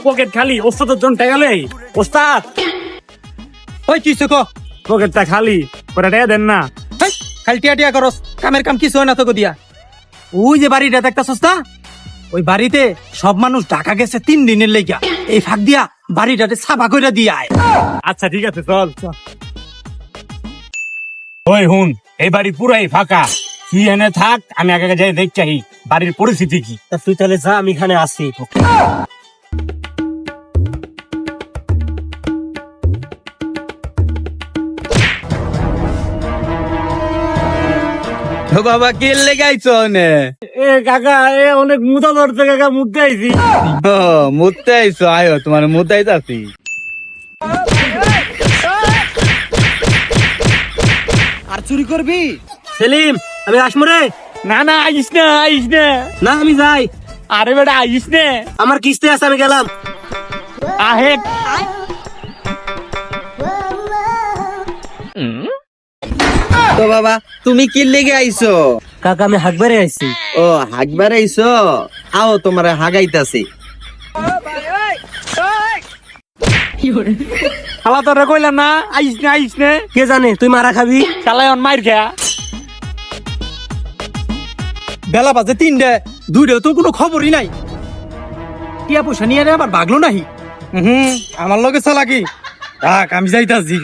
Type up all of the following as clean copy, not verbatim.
Pocket খালি, ওস্তাদের জন টাকালে ওস্তাদ ওই কিসে কো পকেটটা খালি করে টাকা দেন না। খালি টিয়া টিয়া করস, কামের কাম কিছু হয় না তোকে দিয়া। ওই যে বাড়িটা দেখতাছস না, ওই বাড়িতে সব মানুষ ঢাকা গেছে 3 দিনের লেগা। এই ফাঁক দিয়া বাড়িটাতে সাফা কইরা দিয়া আয়। আচ্ছা ঠিক আছে, চল চল। ওই হুন, এই বাড়ি পুরাই ফাঁকা, তুই এনে থাক, আমি আগে যাই দেখি বাড়ির পরিস্থিতি কি। তুই তাহলে যা, আমি এখানে আছি। বাবা কি লেগাইছো নে? এ কাকা, এ অনেক মুদা ধরছে কাকা, মুদতে আইছি। মুদতে আইছো, আয়ো তোমার মুদাই যাচ্ছি। আর চুরি করবি সেলিম? আমি আসমু রে। না না, আইস না, আইস না। না আমি যাই। আরে বেটা আইস না, আমার কিস্তি আছে, আমি গেলাম। আহে। তো বাবা তুমি কি লেগে আইছো? কাকা আমি হাকবারে আইছি। ও হাগবার আইছো, আও তোমার হাগাইতাছি। খালা তোরে কইলাম না, আইস না, আইস না। কে জানে তুই মারা খাবি। শালায় অন মাইর খেয়া। বেলা বাজে 3টে, 2টে তোর কোনো খবরই নাই। টিয়া পয়সা নিয়ে আবার ভাগলো নাহি। আমার লগে চালাকি, থাক আমি যাইতাছি।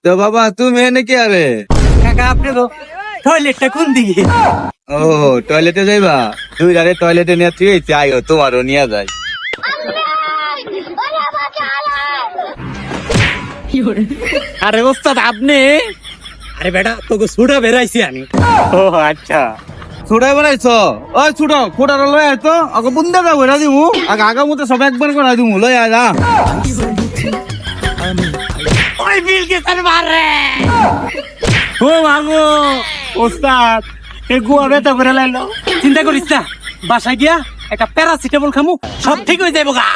তো বাবা তুমি এনে কি আরে? কাকা আপনি তো টয়লেটটা কোন দিকে? ও টয়লেটে যাইবা? তুই আরে টয়লেটে নিয়ে তুই আয়ো, তোমারও নিয়ে যাই। আরে ওস্তাদ আপনি? আরে বেটা তোকে ছুটা বেরাইছি আমি। ও আচ্ছা। ছুটাই বেড়াইছো? ওই ছুটো ফুটার লই আয় তো, আগে বুন্দা যাবো না দিমু, আগে আগা মতো সব একবার করে দিমু, লই আয় যা। ওই বিল কে তার মারে। ও মাগো ওস্তাদ, এ গুয়া বেতা করে লাইলো। চিন্তা করিস না, বাসায় গিয়া একটা প্যারাসিটামল খামু, সব ঠিক হয়ে যাইব গা।